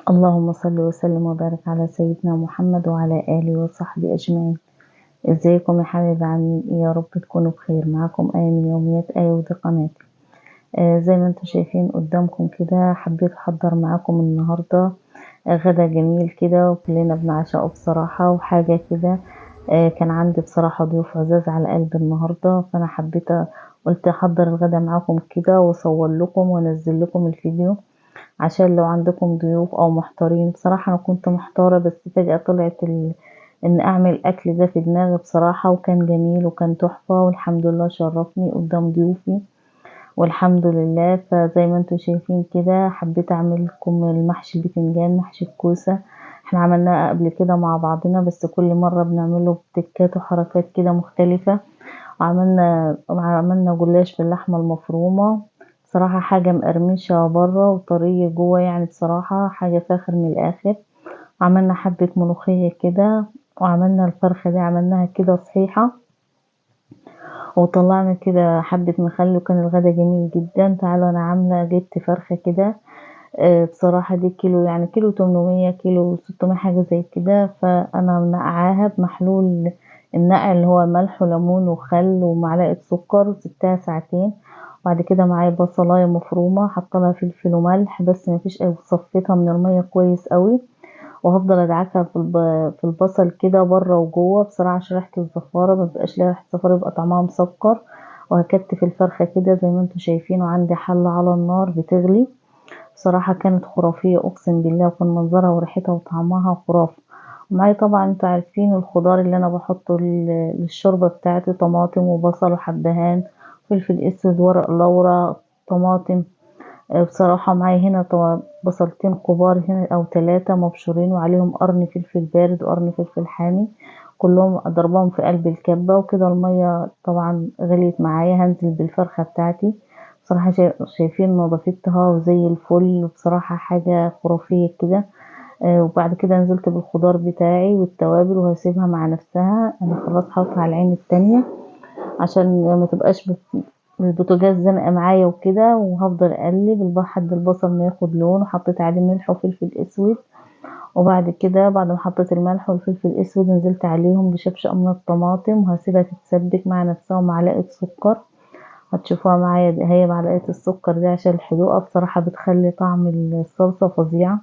اللهم صل وسلم وبارك على سيدنا محمد وعلى آله وصحبه أجمعين. ازيكم يا حبايبي، عاملين ايه؟ يا رب تكونوا بخير. معاكم آية من يوميات آية ودي قناتي. زي ما انتم شايفين قدامكم كده، حبيت احضر معاكم النهاردة غدا جميل كده وكلنا بنعشقه بصراحة وحاجة كده. كان عندي بصراحة ضيوف عزاز على قلبي النهاردة، فانا حبيت قلت احضر الغدا معاكم كده واصور لكم وانزل لكم الفيديو عشان لو عندكم ضيوف او محتارين. بصراحة انا كنت محتارة بس فجأة طلعت ان اعمل اكل ده في دماغي بصراحة، وكان جميل وكان تحفة والحمد لله شرفني قدام ضيوفي والحمد لله. فزي ما انتم شايفين كده حبيت اعمل لكم المحشي البتنجان، محشي الكوسة. احنا عملناه قبل كده مع بعضنا بس كل مرة بنعمله بتكات وحركات كده مختلفة. عملنا جلاش باللحمة المفرومة، بصراحة حاجة مقرمشة بره وطرية جوه، يعني بصراحة حاجة فاخر من الآخر. عملنا حبة ملوخية كده، وعملنا الفرخة دي عملناها كده صحيحة، وطلعنا كده حبة مخلل، وكان الغدا جميل جدا. تعالوا أنا عاملة جبت فرخة كده. بصراحة دي كيلو، يعني كيلو 800 كيلو 600 حاجة زي كده. فأنا منقعاها بمحلول النقع اللي هو ملح وليمون وخل ومعلقة سكر وسبتها ساعتين. وبعد كده معايا بصلاية مفرومة حطلها فلفل وملح بس مفيش أي، صفيتها من المية كويس قوي. وهفضل ادعكها في البصل كده بره وجوه بصراحة عشان ريحة الزفارة مبقاش ليها ريحة زفارة، يبقى طعمها مسكر. وهكتف الفرخة كده زي ما انتم شايفين، وعندي حلة على النار بتغلي. بصراحة كانت خرافية أقسم بالله، وكان منظرها وريحتها وطعمها خرافة. ومعايا طبعا انتوا عارفين الخضار اللي انا بحطه للشوربة بتاعتي، طماطم وبصل وحبهان، فلفل اسود، ورق لورا، طماطم. بصراحة معايا هنا بصلتين كبار هنا أو 3 مبشورين، وعليهم قرن فلفل بارد وقرن فلفل حامي، كلهم ضربهم في قلب الكبة. وكده المية طبعا غليت معايا، هنزل بالفرخة بتاعتي. بصراحة شايفين نظافتها وزي الفل، وبصراحة حاجة خرافية كده. وبعد كده نزلت بالخضار بتاعي والتوابل وهسيبها مع نفسها. أنا خلاص حاطها على العين التانية عشان ما تبقاش البوتاجاز زنقة معايا وكده. وهفضل اقلب لحد البصل ما ياخد لون، وحطيت عليه ملح وفلفل اسود. وبعد كده بعد ما حطيت الملح والفلفل الاسود نزلت عليهم بشبشق من الطماطم، وهسيبها تتسبك مع نفسها ومعلقة سكر. هتشوفوها معايا هي معلقة السكر دي عشان الحدوقة بصراحة بتخلي طعم الصلصة فظيعة.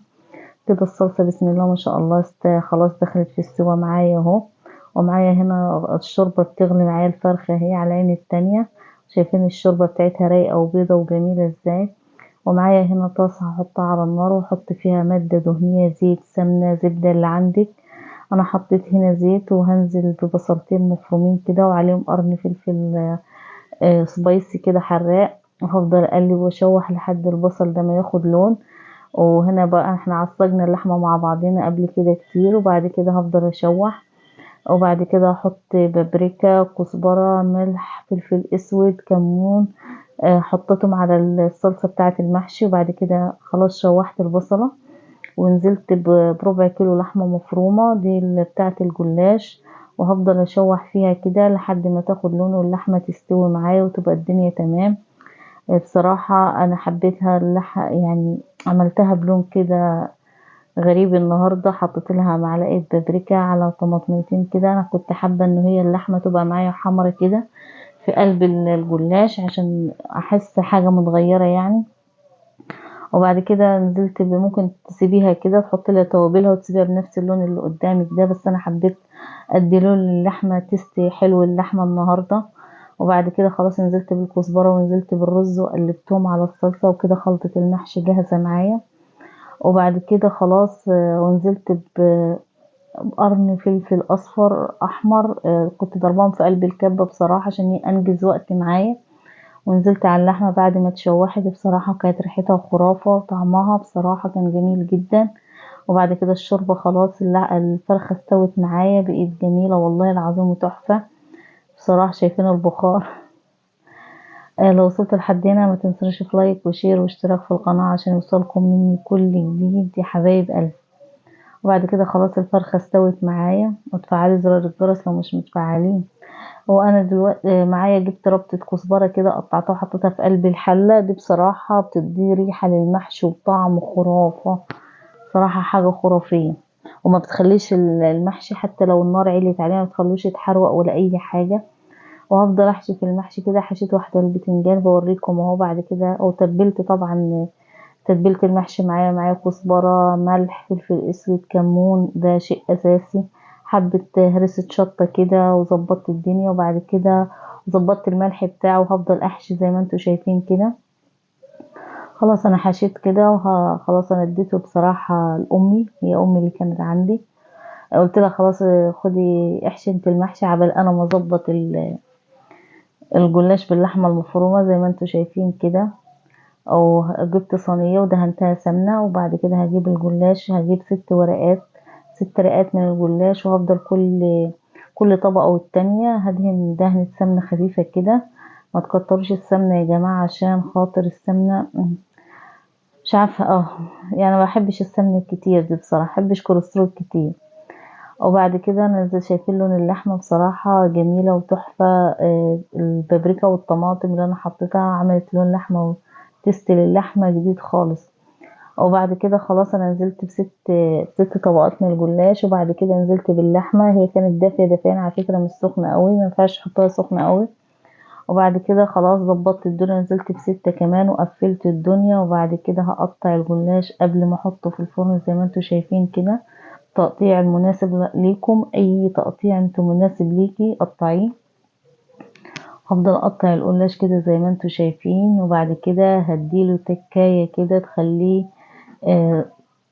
كده الصلصة بسم الله ما شاء الله خلاص دخلت في السوا معايا اهو. ومعايا هنا الشوربة بتغلي معايا، الفرخة اهي على العين التانية. شايفين الشوربة بتاعتها رايقة وبيضة وجميلة ازاي. ومعايا هنا طاسة هحطها على النار واحط فيها مادة دهنية، زيت، سمنة، زبدة اللي عندك. انا حطيت هنا زيت، وهنزل ببصلتين مفرومين كده وعليهم قرن فلفل سبايسي كده حراق. وهفضل اقلب واشوح لحد البصل ده ما ياخد لون. وهنا بقى احنا عصجنا اللحمة مع بعضنا قبل كده كتير، وبعد كده هفضل اشوح. وبعد كده احط بابريكا، كزبرة، ملح، فلفل اسود، كمون. حطيتهم على الصلصة بتاعة المحشي. وبعد كده خلاص شوحت البصلة، ونزلت بربع كيلو لحمة مفرومة دي اللي بتاعة الجلاش. وهفضل اشوح فيها كده لحد ما تاخد لون واللحمة تستوي معايا وتبقى الدنيا تمام. بصراحة انا حبيتها يعني عملتها بلون كده غريب النهاردة. حطيت لها معلقة بابريكا على طماطميتين كده، انا كنت حابة ان هي اللحمة تبقى معايا حمرا كده في قلب الجلاش عشان احس حاجة متغيرة يعني. وبعد كده نزلت ممكن تسيبيها كده تحط لها توابلها وتسيبيها بنفس اللون اللي قدامك ده، بس انا حبيت ادي لون للحمة تستي حلو اللحمة النهاردة. وبعد كده خلاص نزلت بالكزبرة ونزلت بالرز وقلبتهم على الصلصة، وكده خلطة المحشي جاهزة معايا. وبعد كده خلاص ونزلت بقرن فلفل اصفر احمر، كنت ضربهم في قلب الكبة بصراحة عشان انجز وقت معايا. ونزلت على اللحمة بعد ما اتشوحت، بصراحة كانت ريحتها خرافة وطعمها بصراحة كان جميل جدا. وبعد كده الشوربة خلاص الفرخة استوت معايا بقيت جميلة والله العظيم وتحفة. بصراحة شايفين البخار. لو وصلت لحد هنا ما تنسوش في لايك وشير واشتراك في القناة عشان يوصلكم مني كل جديد يا حبايب قلبي. وبعد كده خلاص الفرخة استوت معايا، وتفعلي زرار الجرس لو مش متفعلين. وانا دلوقتي معايا جبت ربطة كزبرة كده قطعتها وحطيتها في قلب الحلة دي، بصراحة بتدي ريحة للمحشي وطعم خرافة. بصراحة حاجة خرافية، وما بتخليش المحشي حتى لو النار عليت عليه ما بتخلوش يتحروق ولا اي حاجة. وهفضل احشي في المحشي كده. حشيت واحدة البتنجان بوريكم اهو بعد كده، او تبلت طبعا تتبيلة المحشي معايا كزبرة، ملح، فلفل اسود، كمون، ده شيء اساسي. حبة هرسة شطة كده، وظبطت الدنيا. وبعد كده ظبطت الملح بتاعه، وهفضل احشي زي ما انتوا شايفين كده. خلاص انا حشيت كده، خلاص انا اديته بصراحة لامي، هي امي اللي كانت عندي. قلت لها خلاص خدي احشي انت المحشي عبال انا ما اظبط الجلاش باللحمة المفرومة زي ما انتوا شايفين كده. او جبت صينية ودهنتها سمنة، وبعد كده هجيب الجلاش، هجيب 6 ورقات، 6 رقات من الجلاش. وهفضل كل طبقة والتانية هدهن دهنة سمنة خفيفة كده. ما تكتروش السمنة يا جماعة عشان خاطر السمنة مش عارفة يعني ما بحبش السمنة الكتير دي بصراحة، ما بحبش كوليسترول كتير. وبعد كده نزل، شايفين لون اللحمة بصراحة جميلة وتحفة. البابريكا والطماطم اللي انا حطيتها عملت لون لحمة وتست للحمة جديد خالص. وبعد كده خلاص انا نزلت ب6 طبقات من الجلاش. وبعد كده نزلت باللحمة، هي كانت دافية دافية على فكرة، مش سخنة قوي، ما ينفعش تحطها سخنة قوي. وبعد كده خلاص ظبطت الدنيا، نزلت ب6 كمان وقفلت الدنيا. وبعد كده هقطع الجلاش قبل ما احطه في الفرن زي ما انتوا شايفين كده. التقطيع المناسب ليكم، اي تقطيع انتوا مناسب ليكي قطعيه. هفضل اقطع القلاش كده زي ما انتوا شايفين. وبعد كده هديله تكاية كده تخليه آه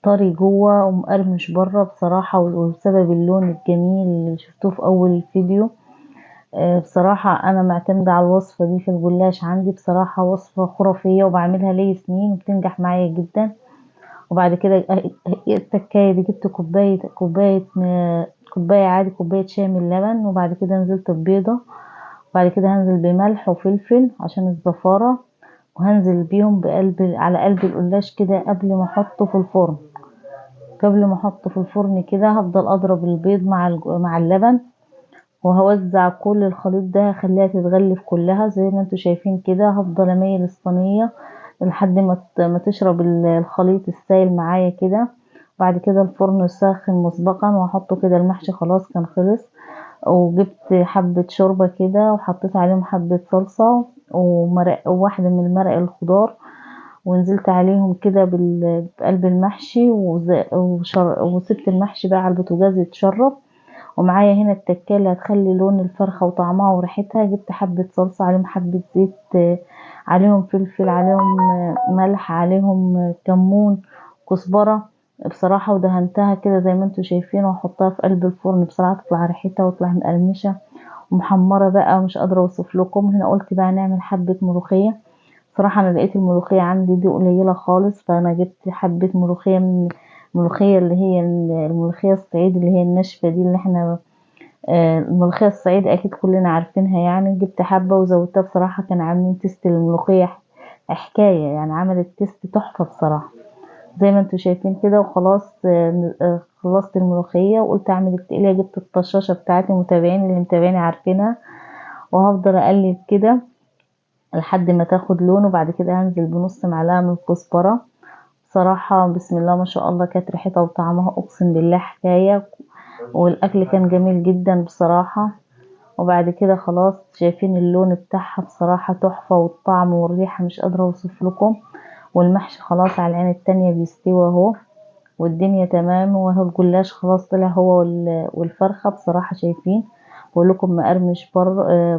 طري جوه ومقرمش بره بصراحة، وبسبب اللون الجميل اللي شفتوه في اول الفيديو. بصراحة انا معتمدة على الوصفة دي في الجلاش عندي، بصراحة وصفة خرافية وبعملها لي سنين وبتنجح معايا جدا. وبعد كده التكاية دي جبت كوباية عادي، كوباية شاي من اللبن. وبعد كده نزلت ببيضة. وبعد كده هنزل بملح وفلفل عشان الزفارة، وهنزل بيهم على قلب القلاش كده قبل ما احطه في الفرن. قبل ما احطه في الفرن كده هفضل اضرب البيض مع اللبن، وهوزع كل الخليط ده، هخليها تتغلف كلها زي ما انتوا شايفين كده. هفضل اميل الصينية لحد ما تشرب الخليط السائل معايا كده. بعد كده الفرن ساخن مسبقا، وهحطه كده. المحشي خلاص كان خلص. وجبت حبة شوربة كده وحطيت عليهم حبة صلصة وواحدة من مرق الخضار، ونزلت عليهم كده بقلب المحشي وسبت المحشي بقى على البوتاجاز يتشرب. ومعايا هنا التكاية اللي هتخلي لون الفرخة وطعمها وريحتها. جبت حبة صلصة عليهم حبة زيت، عليهم فلفل، عليهم ملح، عليهم كمون، كزبرة بصراحة. ودهنتها كده زي ما انتوا شايفين، واحطها في قلب الفرن بصراحة تطلع ريحتها وتطلع مقرمشة ومحمرة بقى، مش قادرة اوصف لكم. هنا قلت بقى نعمل حبة ملوخية. صراحة انا لقيت الملوخية عندي دي قليلة خالص، فانا جبت حبة ملوخية من الملوخية اللي هي الملوخية الصعيد اللي هي الناشفة دي، اللي احنا الملوخية الصعيد اكيد كلنا عارفينها يعني. جبت حبة وزودتها، بصراحة كان عاملين تيست للملوخية حكاية يعني، عملت تيست تحفة بصراحة زي ما انتوا شايفين كده. وخلاص خلصت الملوخية وقلت اعمل التقلية. جبت الطشاشة بتاعتي، المتابعين اللي متابعيني عارفينها. وهفضل اقلب كده لحد ما تاخد لون. وبعد كده هنزل بنص معلقة من الكزبرة. بصراحة بسم الله ما شاء الله، كانت ريحتها وطعمها اقسم بالله حكاية. والاكل كان جميل جدا بصراحة. وبعد كده خلاص شايفين اللون بتاعها بصراحة تحفة، والطعم والريحة مش قادرة اوصف لكم. والمحشي خلاص على العين التانية بيستوي اهو، والدنيا تمام. وهو الجلاش خلاص طلع هو والفرخة بصراحة شايفين. بقول لكم مقرمش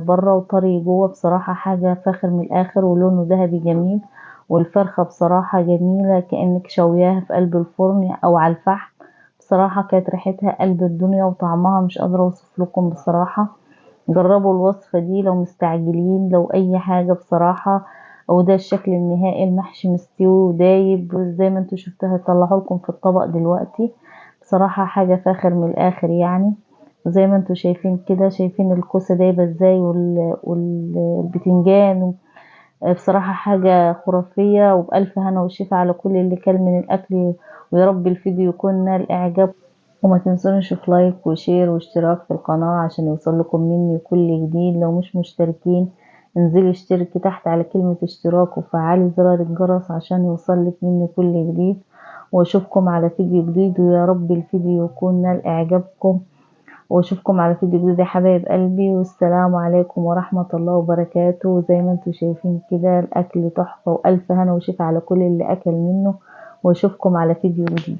بره وطري جوه، بصراحة حاجة فاخر من الاخر، ولونه ذهبي جميل. والفرخة بصراحة جميلة كأنك شوياها في قلب الفرن او على الفحم. بصراحة كانت ريحتها قلب الدنيا وطعمها مش قادرة اوصف لكم بصراحة. جربوا الوصفة دي لو مستعجلين، لو اي حاجة بصراحة. وده الشكل النهائي، المحشي مستوي ودايب زي ما انتوا شفتوها. هطلعه لكم في الطبق دلوقتي. بصراحة حاجة فاخر من الاخر يعني. زي ما انتوا شايفين كده، شايفين الكوسة دايبة ازاي والبتنجان. بصراحة حاجة خرافية، وبألف هنا وشفا على كل اللي كل من الأكل. ويا رب الفيديو يكون نال إعجاب. وما تنسونش في لايك وشير واشتراك في القناة عشان يوصل لكم مني كل جديد. لو مش مشتركين انزلي اشتركي تحت على كلمة اشتراك، وفعلي زرار الجرس عشان يوصل لك مني كل جديد. واشوفكم على فيديو جديد، ويا رب الفيديو يكون نال اعجابكم، واشوفكم على فيديو جديد يا حبايب قلبي. والسلام عليكم ورحمة الله وبركاته. زي ما انتم شايفين كده الاكل تحفة، والف هنا وشفا على كل اللي اكل منه، واشوفكم على فيديو جديد.